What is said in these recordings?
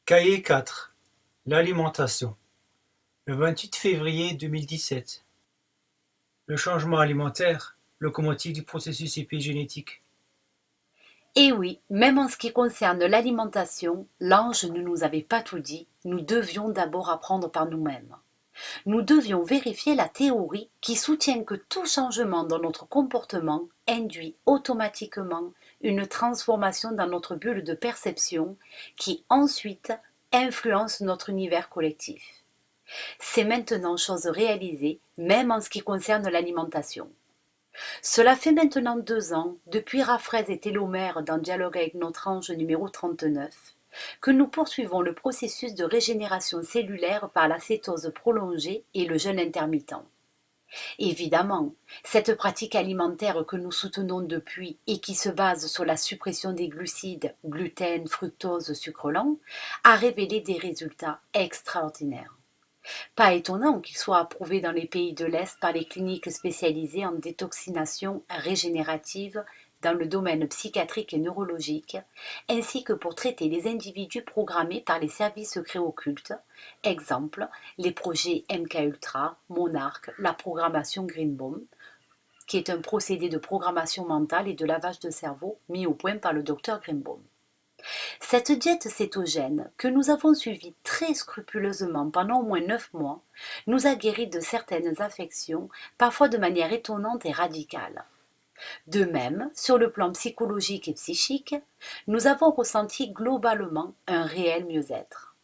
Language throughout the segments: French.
Cahier 4. L'alimentation. Le 28 février 2017. Le changement alimentaire, locomotive du processus épigénétique. Et oui, même en ce qui concerne l'alimentation, l'ange ne nous avait pas tout dit, nous devions d'abord apprendre par nous-mêmes. Nous devions vérifier la théorie qui soutient que tout changement dans notre comportement induit automatiquement une transformation dans notre bulle de perception qui ensuite influence notre univers collectif. C'est maintenant chose réalisée, même en ce qui concerne l'alimentation. Cela fait maintenant 2 ans, depuis Rafraise et Télomère dans Dialogue avec notre ange numéro 39, que nous poursuivons le processus de régénération cellulaire par la cétose prolongée et le jeûne intermittent. Évidemment, cette pratique alimentaire que nous soutenons depuis et qui se base sur la suppression des glucides, gluten, fructose, sucre lent, a révélé des résultats extraordinaires. Pas étonnant qu'il soit approuvé dans les pays de l'Est par les cliniques spécialisées en détoxination régénérative dans le domaine psychiatrique et neurologique, ainsi que pour traiter les individus programmés par les services secrets occultes, exemple les projets MKUltra, Monarch, la programmation Greenbaum, qui est un procédé de programmation mentale et de lavage de cerveau mis au point par le docteur Greenbaum. Cette diète cétogène, que nous avons suivie très scrupuleusement pendant au moins 9 mois, nous a guéri de certaines affections, parfois de manière étonnante et radicale. De même, sur le plan psychologique et psychique, nous avons ressenti globalement un réel mieux-être.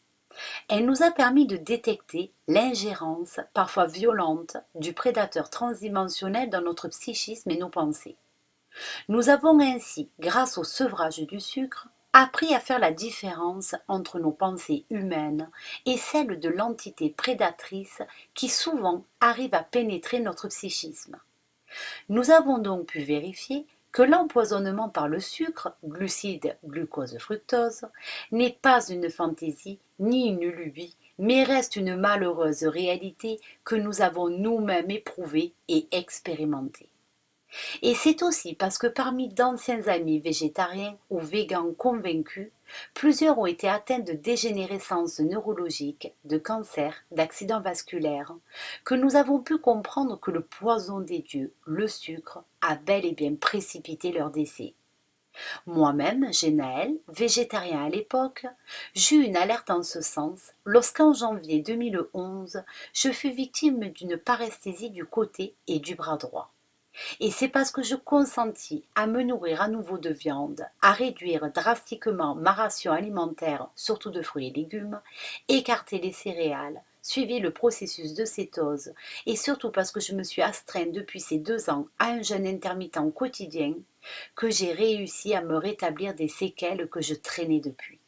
Elle nous a permis de détecter l'ingérence, parfois violente, du prédateur transdimensionnel dans notre psychisme et nos pensées. Nous avons ainsi, grâce au sevrage du sucre, appris à faire la différence entre nos pensées humaines et celles de l'entité prédatrice qui souvent arrive à pénétrer notre psychisme. Nous avons donc pu vérifier que l'empoisonnement par le sucre, glucides, glucose, fructose, n'est pas une fantaisie ni une lubie, mais reste une malheureuse réalité que nous avons nous-mêmes éprouvée et expérimentée. Et c'est aussi parce que parmi d'anciens amis végétariens ou végans convaincus, plusieurs ont été atteints de dégénérescence neurologique, de cancer, d'accidents vasculaires, que nous avons pu comprendre que le poison des dieux, le sucre, a bel et bien précipité leur décès. Moi-même, Genaël, végétarien à l'époque, j'eus une alerte en ce sens lorsqu'en janvier 2011, je fus victime d'une paresthésie du côté et du bras droit. Et c'est parce que je consentis à me nourrir à nouveau de viande, à réduire drastiquement ma ration alimentaire, surtout de fruits et légumes, écarter les céréales, suivi le processus de cétose, et surtout parce que je me suis astreint depuis ces 2 ans à un jeûne intermittent quotidien, que j'ai réussi à me rétablir des séquelles que je traînais depuis.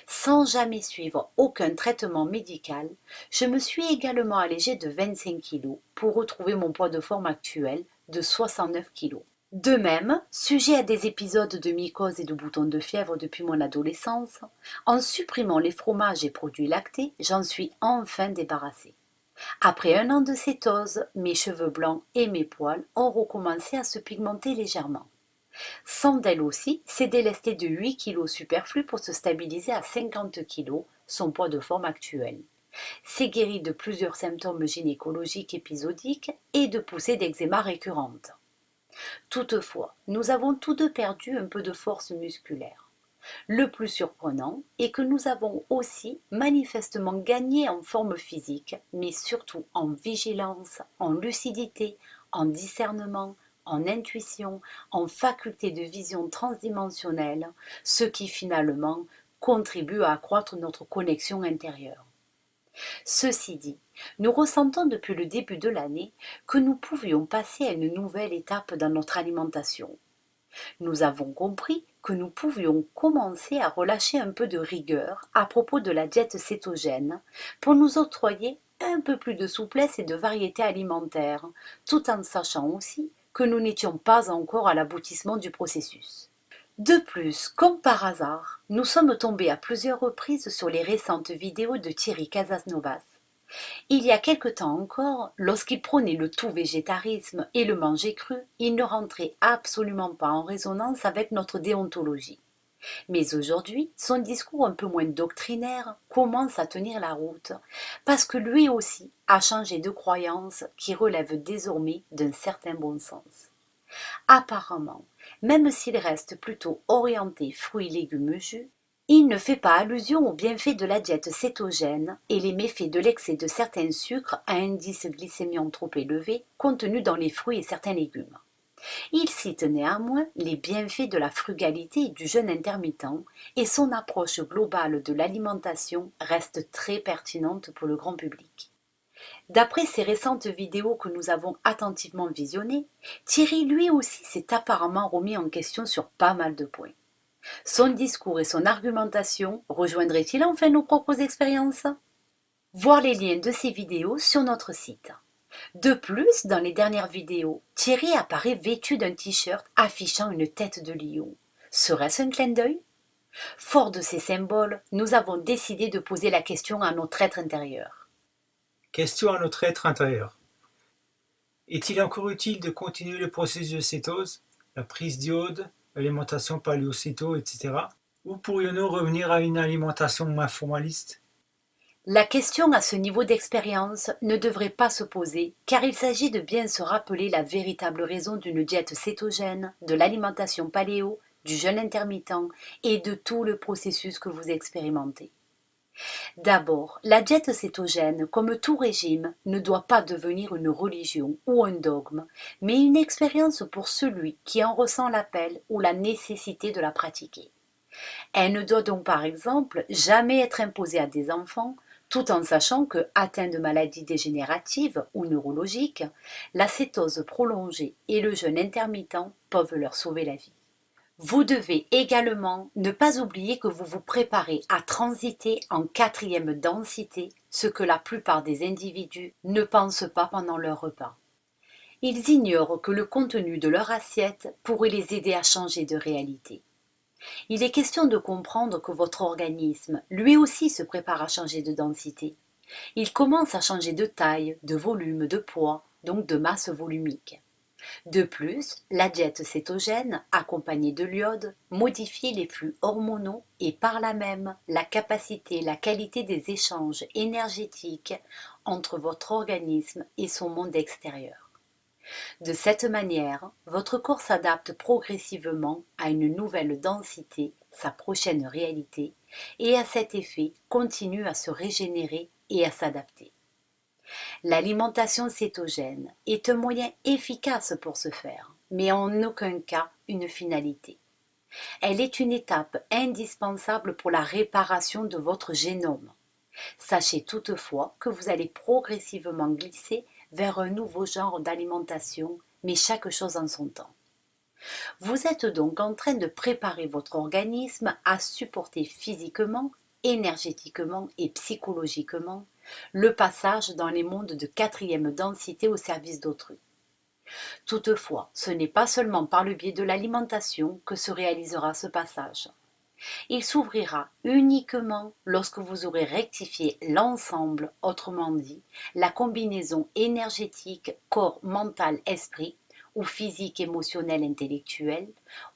Sans jamais suivre aucun traitement médical, je me suis également allégée de 25 kilos pour retrouver mon poids de forme actuel de 69 kilos. De même, sujet à des épisodes de mycose et de boutons de fièvre depuis mon adolescence, en supprimant les fromages et produits lactés, j'en suis enfin débarrassée. Après 1 an de cétose, mes cheveux blancs et mes poils ont recommencé à se pigmenter légèrement. Sandel aussi s'est délesté de 8 kilos superflus pour se stabiliser à 50 kilos, son poids de forme actuel. S'est guéri de plusieurs symptômes gynécologiques épisodiques et de poussées d'eczéma récurrentes. Toutefois, nous avons tous deux perdu un peu de force musculaire. Le plus surprenant est que nous avons aussi manifestement gagné en forme physique, mais surtout en vigilance, en lucidité, en discernement, en intuition, en faculté de vision transdimensionnelle, ce qui finalement contribue à accroître notre connexion intérieure. Ceci dit, nous ressentons depuis le début de l'année que nous pouvions passer à une nouvelle étape dans notre alimentation. Nous avons compris que nous pouvions commencer à relâcher un peu de rigueur à propos de la diète cétogène pour nous octroyer un peu plus de souplesse et de variété alimentaire, tout en sachant aussi que nous n'étions pas encore à l'aboutissement du processus. De plus, comme par hasard, nous sommes tombés à plusieurs reprises sur les récentes vidéos de Thierry Casasnovas. Il y a quelque temps encore, lorsqu'il prônait le tout-végétarisme et le manger cru, il ne rentrait absolument pas en résonance avec notre déontologie. Mais aujourd'hui, son discours un peu moins doctrinaire commence à tenir la route, parce que lui aussi a changé de croyance qui relève désormais d'un certain bon sens. Apparemment, même s'il reste plutôt orienté fruits, légumes, jus, il ne fait pas allusion aux bienfaits de la diète cétogène et les méfaits de l'excès de certains sucres à indice glycémique trop élevé contenus dans les fruits et certains légumes. Il cite néanmoins les bienfaits de la frugalité et du jeûne intermittent, et son approche globale de l'alimentation reste très pertinente pour le grand public. D'après ces récentes vidéos que nous avons attentivement visionnées, Thierry lui aussi s'est apparemment remis en question sur pas mal de points. Son discours et son argumentation rejoindraient-ils enfin nos propres expériences? Voir les liens de ces vidéos sur notre site. De plus, dans les dernières vidéos, Thierry apparaît vêtu d'un t-shirt affichant une tête de lion. Serait-ce un clin d'œil? Fort de ces symboles, nous avons décidé de poser la question à notre être intérieur. Question à notre être intérieur. Est-il encore utile de continuer le processus de cétose, la prise d'iode, l'alimentation paléocéto, etc. Ou pourrions-nous revenir à une alimentation moins formaliste? La question à ce niveau d'expérience ne devrait pas se poser, car il s'agit de bien se rappeler la véritable raison d'une diète cétogène, de l'alimentation paléo, du jeûne intermittent et de tout le processus que vous expérimentez. D'abord, la diète cétogène, comme tout régime, ne doit pas devenir une religion ou un dogme, mais une expérience pour celui qui en ressent l'appel ou la nécessité de la pratiquer. Elle ne doit donc par exemple jamais être imposée à des enfants, tout en sachant que, atteints de maladies dégénératives ou neurologiques, la cétose prolongée et le jeûne intermittent peuvent leur sauver la vie. Vous devez également ne pas oublier que vous vous préparez à transiter en quatrième densité, ce que la plupart des individus ne pensent pas pendant leur repas. Ils ignorent que le contenu de leur assiette pourrait les aider à changer de réalité. Il est question de comprendre que votre organisme, lui aussi, se prépare à changer de densité. Il commence à changer de taille, de volume, de poids, donc de masse volumique. De plus, la diète cétogène, accompagnée de l'iode, modifie les flux hormonaux et par là même la capacité et la qualité des échanges énergétiques entre votre organisme et son monde extérieur. De cette manière, votre corps s'adapte progressivement à une nouvelle densité, sa prochaine réalité, et à cet effet continue à se régénérer et à s'adapter. L'alimentation cétogène est un moyen efficace pour ce faire, mais en aucun cas une finalité. Elle est une étape indispensable pour la réparation de votre génome. Sachez toutefois que vous allez progressivement glisser vers un nouveau genre d'alimentation, mais chaque chose en son temps. Vous êtes donc en train de préparer votre organisme à supporter physiquement, énergétiquement et psychologiquement le passage dans les mondes de quatrième densité au service d'autrui. Toutefois, ce n'est pas seulement par le biais de l'alimentation que se réalisera ce passage. Il s'ouvrira uniquement lorsque vous aurez rectifié l'ensemble, autrement dit, la combinaison énergétique corps, mental, esprit, ou physique, émotionnel, intellectuel,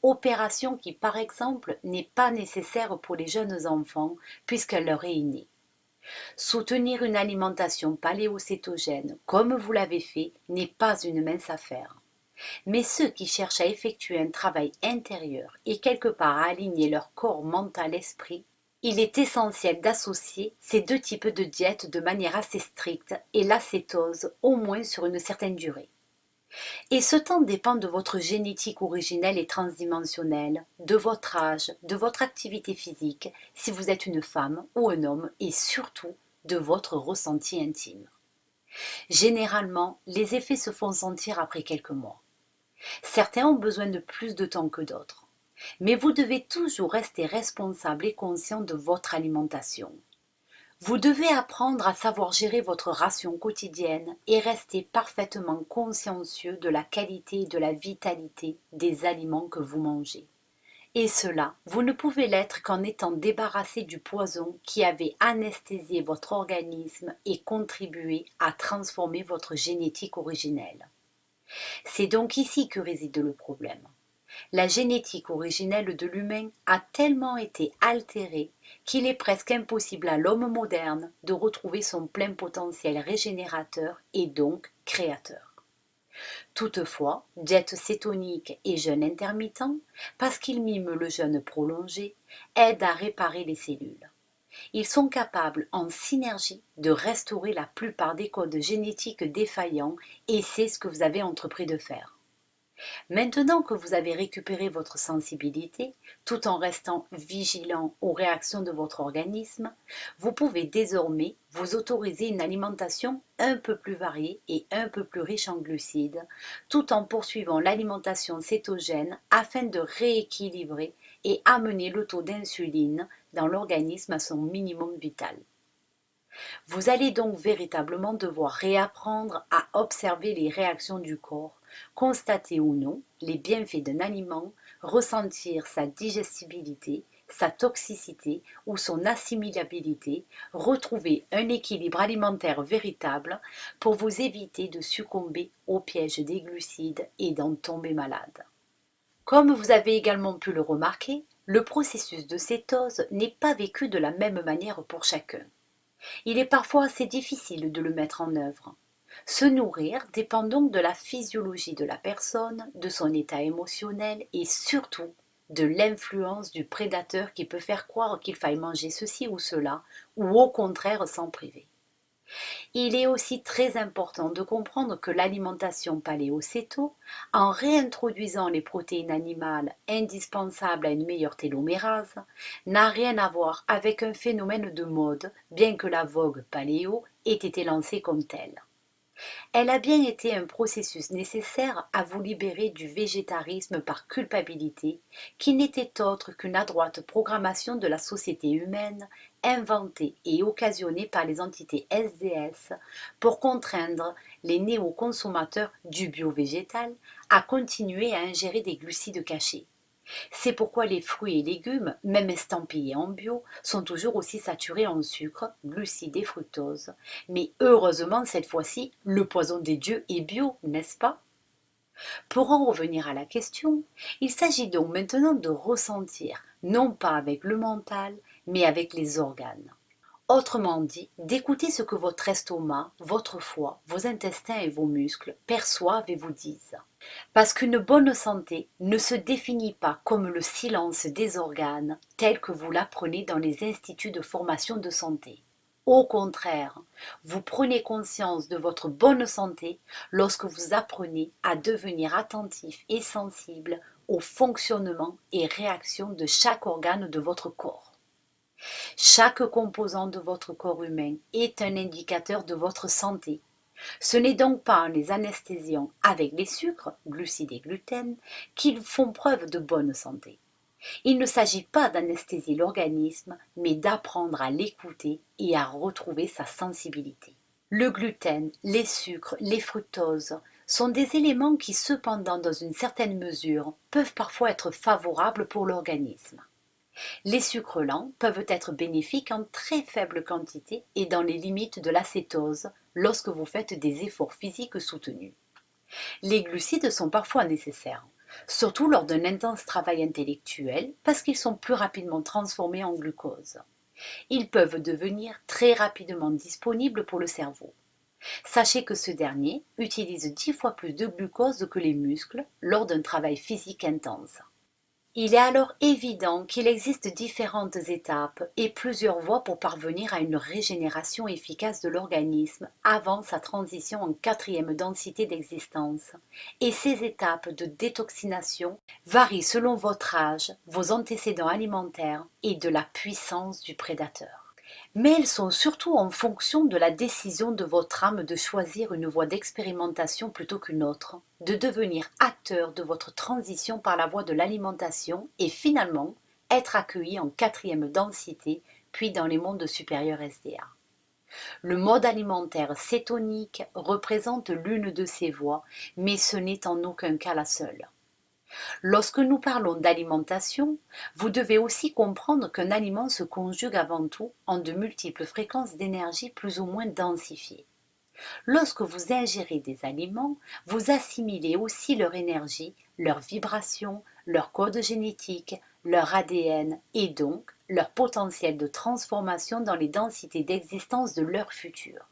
opération qui par exemple n'est pas nécessaire pour les jeunes enfants puisqu'elle leur est innée. Soutenir une alimentation paléocétogène comme vous l'avez fait n'est pas une mince affaire. Mais ceux qui cherchent à effectuer un travail intérieur et quelque part à aligner leur corps mental-esprit, il est essentiel d'associer ces deux types de diètes de manière assez stricte et la cétose au moins sur une certaine durée. Et ce temps dépend de votre génétique originelle et transdimensionnelle, de votre âge, de votre activité physique, si vous êtes une femme ou un homme, et surtout de votre ressenti intime. Généralement, les effets se font sentir après quelques mois. Certains ont besoin de plus de temps que d'autres. Mais vous devez toujours rester responsable et conscient de votre alimentation. Vous devez apprendre à savoir gérer votre ration quotidienne et rester parfaitement consciencieux de la qualité et de la vitalité des aliments que vous mangez. Et cela, vous ne pouvez l'être qu'en étant débarrassé du poison qui avait anesthésié votre organisme et contribué à transformer votre génétique originelle. C'est donc ici que réside le problème. La génétique originelle de l'humain a tellement été altérée qu'il est presque impossible à l'homme moderne de retrouver son plein potentiel régénérateur et donc créateur. Toutefois, diète cétonique et jeûne intermittent, parce qu'ils miment le jeûne prolongé, aident à réparer les cellules. Ils sont capables, en synergie, de restaurer la plupart des codes génétiques défaillants et c'est ce que vous avez entrepris de faire. Maintenant que vous avez récupéré votre sensibilité, tout en restant vigilant aux réactions de votre organisme, vous pouvez désormais vous autoriser une alimentation un peu plus variée et un peu plus riche en glucides, tout en poursuivant l'alimentation cétogène afin de rééquilibrer et amener le taux d'insuline dans l'organisme à son minimum vital. Vous allez donc véritablement devoir réapprendre à observer les réactions du corps, constater ou non les bienfaits d'un aliment, ressentir sa digestibilité, sa toxicité ou son assimilabilité, retrouver un équilibre alimentaire véritable pour vous éviter de succomber au piège des glucides et d'en tomber malade. Comme vous avez également pu le remarquer, le processus de cétose n'est pas vécu de la même manière pour chacun. Il est parfois assez difficile de le mettre en œuvre. Se nourrir dépend donc de la physiologie de la personne, de son état émotionnel et surtout de l'influence du prédateur qui peut faire croire qu'il faille manger ceci ou cela, ou au contraire s'en priver. Il est aussi très important de comprendre que l'alimentation paléo-céto, en réintroduisant les protéines animales indispensables à une meilleure télomérase, n'a rien à voir avec un phénomène de mode, bien que la vogue paléo ait été lancée comme telle. Elle a bien été un processus nécessaire à vous libérer du végétarisme par culpabilité, qui n'était autre qu'une adroite programmation de la société humaine, inventée et occasionnée par les entités SDS pour contraindre les néo-consommateurs du bio-végétal à continuer à ingérer des glucides cachés. C'est pourquoi les fruits et légumes, même estampillés en bio, sont toujours aussi saturés en sucre, glucides et fructose. Mais heureusement, cette fois-ci, le poison des dieux est bio, n'est-ce pas? Pour en revenir à la question, il s'agit donc maintenant de ressentir, non pas avec le mental, mais avec les organes. Autrement dit, d'écouter ce que votre estomac, votre foie, vos intestins et vos muscles perçoivent et vous disent. Parce qu'une bonne santé ne se définit pas comme le silence des organes tel que vous l'apprenez dans les instituts de formation de santé. Au contraire, vous prenez conscience de votre bonne santé lorsque vous apprenez à devenir attentif et sensible au fonctionnement et réactions de chaque organe de votre corps. Chaque composant de votre corps humain est un indicateur de votre santé. Ce n'est donc pas en les anesthésiant avec les sucres, glucides et gluten, qu'ils font preuve de bonne santé. Il ne s'agit pas d'anesthésier l'organisme, mais d'apprendre à l'écouter et à retrouver sa sensibilité. Le gluten, les sucres, les fructoses sont des éléments qui cependant dans une certaine mesure peuvent parfois être favorables pour l'organisme. Les sucres lents peuvent être bénéfiques en très faible quantité et dans les limites de l'acétose lorsque vous faites des efforts physiques soutenus. Les glucides sont parfois nécessaires, surtout lors d'un intense travail intellectuel parce qu'ils sont plus rapidement transformés en glucose. Ils peuvent devenir très rapidement disponibles pour le cerveau. Sachez que ce dernier utilise 10 fois plus de glucose que les muscles lors d'un travail physique intense. Il est alors évident qu'il existe différentes étapes et plusieurs voies pour parvenir à une régénération efficace de l'organisme avant sa transition en quatrième densité d'existence. Et ces étapes de détoxination varient selon votre âge, vos antécédents alimentaires et de la puissance du prédateur. Mais elles sont surtout en fonction de la décision de votre âme de choisir une voie d'expérimentation plutôt qu'une autre, de devenir acteur de votre transition par la voie de l'alimentation et finalement être accueilli en quatrième densité puis dans les mondes supérieurs SDA. Le mode alimentaire cétonique représente l'une de ces voies, mais ce n'est en aucun cas la seule. Lorsque nous parlons d'alimentation, vous devez aussi comprendre qu'un aliment se conjugue avant tout en de multiples fréquences d'énergie plus ou moins densifiées. Lorsque vous ingérez des aliments, vous assimilez aussi leur énergie, leurs vibrations, leur code génétique, leur ADN et donc leur potentiel de transformation dans les densités d'existence de leur futur.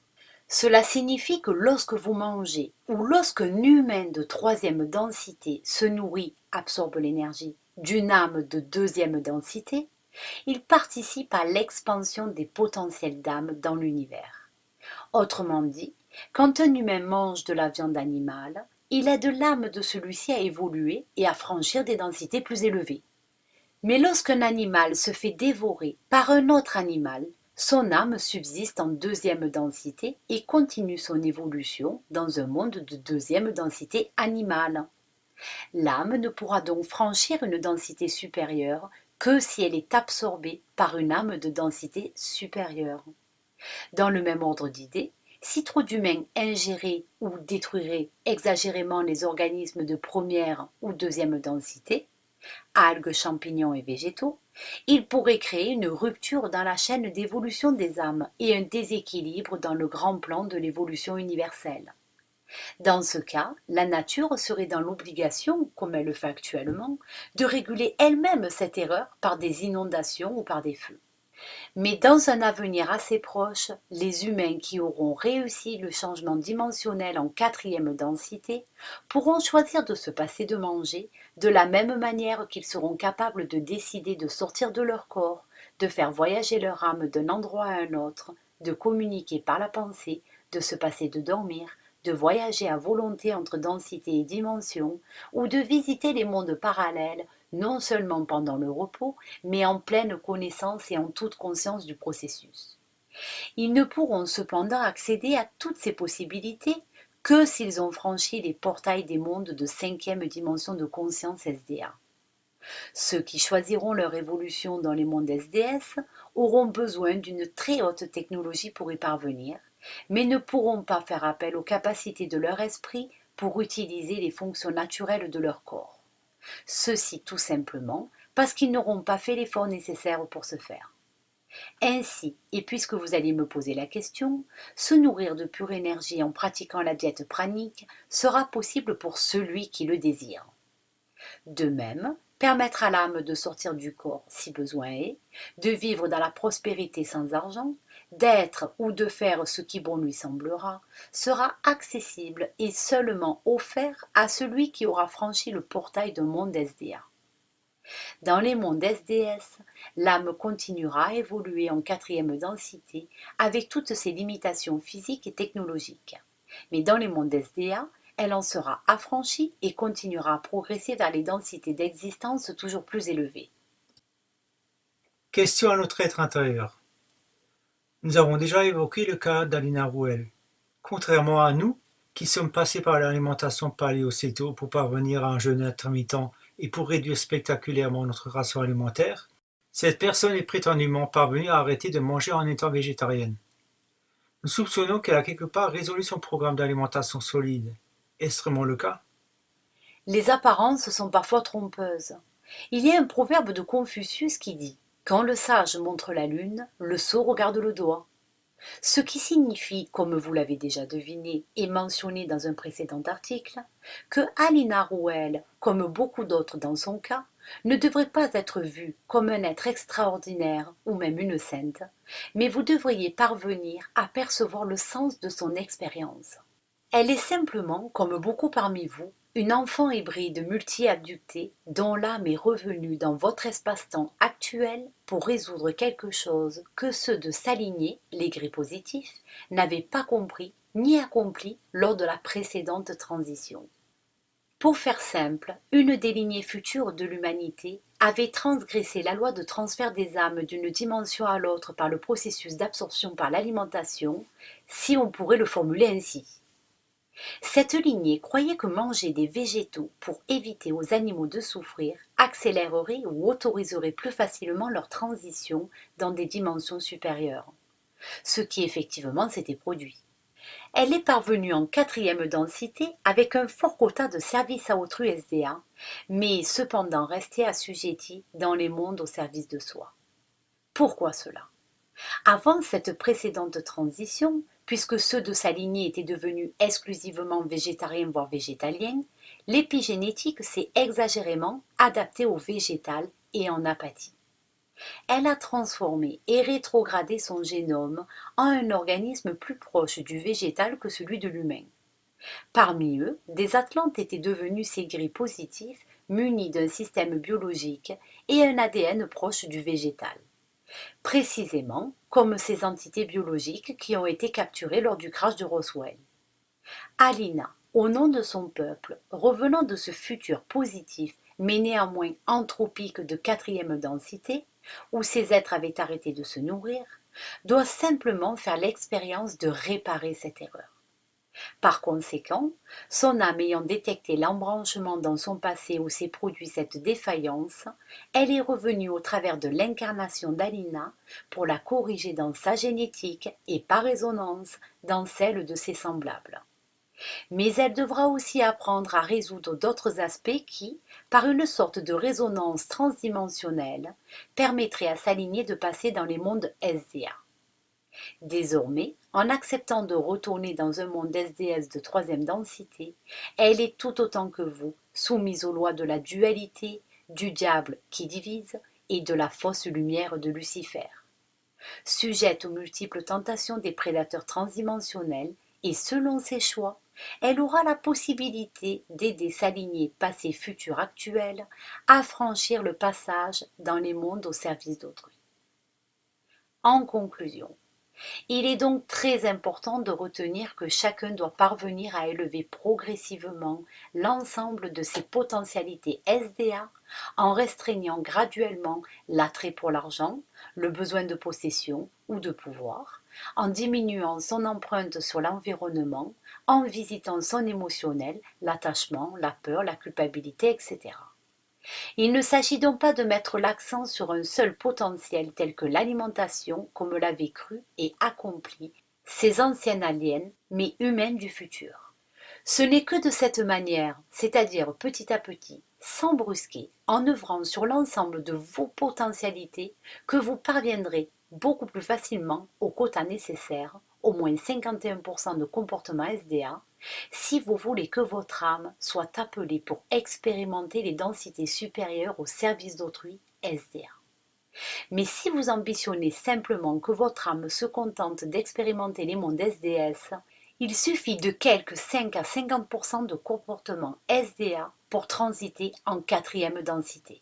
Cela signifie que lorsque vous mangez ou lorsqu'un humain de troisième densité se nourrit, absorbe l'énergie d'une âme de deuxième densité, il participe à l'expansion des potentiels d'âme dans l'univers. Autrement dit, quand un humain mange de la viande animale, il aide l'âme de celui-ci à évoluer et à franchir des densités plus élevées. Mais lorsqu'un animal se fait dévorer par un autre animal, son âme subsiste en deuxième densité et continue son évolution dans un monde de deuxième densité animale. L'âme ne pourra donc franchir une densité supérieure que si elle est absorbée par une âme de densité supérieure. Dans le même ordre d'idées, si trop d'humains ingéraient ou détruiraient exagérément les organismes de première ou deuxième densité, algues, champignons et végétaux, il pourrait créer une rupture dans la chaîne d'évolution des âmes et un déséquilibre dans le grand plan de l'évolution universelle. Dans ce cas, la nature serait dans l'obligation, comme elle le fait actuellement, de réguler elle-même cette erreur par des inondations ou par des feux. Mais dans un avenir assez proche, les humains qui auront réussi le changement dimensionnel en quatrième densité pourront choisir de se passer de manger de la même manière qu'ils seront capables de décider de sortir de leur corps, de faire voyager leur âme d'un endroit à un autre, de communiquer par la pensée, de se passer de dormir, de voyager à volonté entre densité et dimension, ou de visiter les mondes parallèles, non seulement pendant le repos, mais en pleine connaissance et en toute conscience du processus. Ils ne pourront cependant accéder à toutes ces possibilités que s'ils ont franchi les portails des mondes de cinquième dimension de conscience SDA. Ceux qui choisiront leur évolution dans les mondes SDS auront besoin d'une très haute technologie pour y parvenir, mais ne pourront pas faire appel aux capacités de leur esprit pour utiliser les fonctions naturelles de leur corps. Ceci tout simplement parce qu'ils n'auront pas fait l'effort nécessaire pour ce faire. Ainsi, et puisque vous allez me poser la question, se nourrir de pure énergie en pratiquant la diète pranique sera possible pour celui qui le désire. De même, permettre à l'âme de sortir du corps si besoin est, de vivre dans la prospérité sans argent, d'être ou de faire ce qui bon lui semblera, sera accessible et seulement offert à celui qui aura franchi le portail d'un monde SDA. Dans les mondes SDS, l'âme continuera à évoluer en quatrième densité avec toutes ses limitations physiques et technologiques. Mais dans les mondes SDA, elle en sera affranchie et continuera à progresser vers les densités d'existence toujours plus élevées. Question à notre être intérieur. Nous avons déjà évoqué le cas d'Alina Rouel. Contrairement à nous, qui sommes passés par l'alimentation paléo-céto pour parvenir à un jeûne intermittent et pour réduire spectaculairement notre ration alimentaire, cette personne est prétendument parvenue à arrêter de manger en étant végétarienne. Nous soupçonnons qu'elle a quelque part résolu son programme d'alimentation solide. Est-ce vraiment le cas? Les apparences sont parfois trompeuses. Il y a un proverbe de Confucius qui dit « Quand le sage montre la lune, le sot regarde le doigt ». Ce qui signifie, comme vous l'avez déjà deviné et mentionné dans un précédent article, que Alina Rouel, comme beaucoup d'autres dans son cas, ne devrait pas être vue comme un être extraordinaire ou même une sainte, mais vous devriez parvenir à percevoir le sens de son expérience. Elle est simplement, comme beaucoup parmi vous, une enfant hybride multi-abductée dont l'âme est revenue dans votre espace-temps actuel pour résoudre quelque chose que ceux de sa lignée, les gris positifs, n'avaient pas compris ni accompli lors de la précédente transition. Pour faire simple, une des lignées futures de l'humanité avait transgressé la loi de transfert des âmes d'une dimension à l'autre par le processus d'absorption par l'alimentation, si on pourrait le formuler ainsi. Cette lignée croyait que manger des végétaux pour éviter aux animaux de souffrir accélérerait ou autoriserait plus facilement leur transition dans des dimensions supérieures, ce qui effectivement s'était produit. Elle est parvenue en quatrième densité avec un fort quota de service à autrui SDA, mais cependant restée assujettie dans les mondes au service de soi. Pourquoi cela? Avant cette précédente transition, Puisque ceux de sa lignée étaient devenus exclusivement végétariens voire végétaliens, l'épigénétique s'est exagérément adaptée au végétal et en apathie. Elle a transformé et rétrogradé son génome en un organisme plus proche du végétal que celui de l'humain. Parmi eux, des atlantes étaient devenus ces gris positifs munis d'un système biologique et un ADN proche du végétal. Précisément comme ces entités biologiques qui ont été capturées lors du crash de Roswell. Alina, au nom de son peuple, revenant de ce futur positif mais néanmoins anthropique de quatrième densité, où ces êtres avaient arrêté de se nourrir, doit simplement faire l'expérience de réparer cette erreur. Par conséquent, son âme ayant détecté l'embranchement dans son passé où s'est produit cette défaillance, elle est revenue au travers de l'incarnation d'Alina pour la corriger dans sa génétique et par résonance dans celle de ses semblables. Mais elle devra aussi apprendre à résoudre d'autres aspects qui, par une sorte de résonance transdimensionnelle, permettraient à sa lignée de passer dans les mondes SDA. Désormais, en acceptant de retourner dans un monde SDS de troisième densité, elle est tout autant que vous soumise aux lois de la dualité, du diable qui divise et de la fausse lumière de Lucifer. Sujette aux multiples tentations des prédateurs transdimensionnels et selon ses choix, elle aura la possibilité d'aider sa lignée passée future actuelle à franchir le passage dans les mondes au service d'autrui. En conclusion, il est donc très important de retenir que chacun doit parvenir à élever progressivement l'ensemble de ses potentialités SDA en restreignant graduellement l'attrait pour l'argent, le besoin de possession ou de pouvoir, en diminuant son empreinte sur l'environnement, en visitant son émotionnel, l'attachement, la peur, la culpabilité, etc. Il ne s'agit donc pas de mettre l'accent sur un seul potentiel tel que l'alimentation, comme l'avaient cru et accompli ces anciennes aliens, mais humaines du futur. Ce n'est que de cette manière, c'est-à-dire petit à petit, sans brusquer, en œuvrant sur l'ensemble de vos potentialités, que vous parviendrez beaucoup plus facilement au quota nécessaire, au moins 51% de comportement SDA, si vous voulez que votre âme soit appelée pour expérimenter les densités supérieures au service d'autrui SDA. Mais si vous ambitionnez simplement que votre âme se contente d'expérimenter les mondes SDS, il suffit de quelques 5 à 50% de comportement SDA pour transiter en quatrième densité.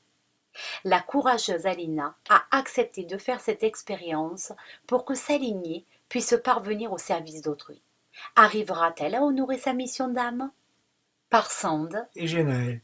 La courageuse Alina a accepté de faire cette expérience pour que sa lignée puisse parvenir au service d'autrui. Arrivera-t-elle à honorer sa mission d'âme? Par Sand et Genaël.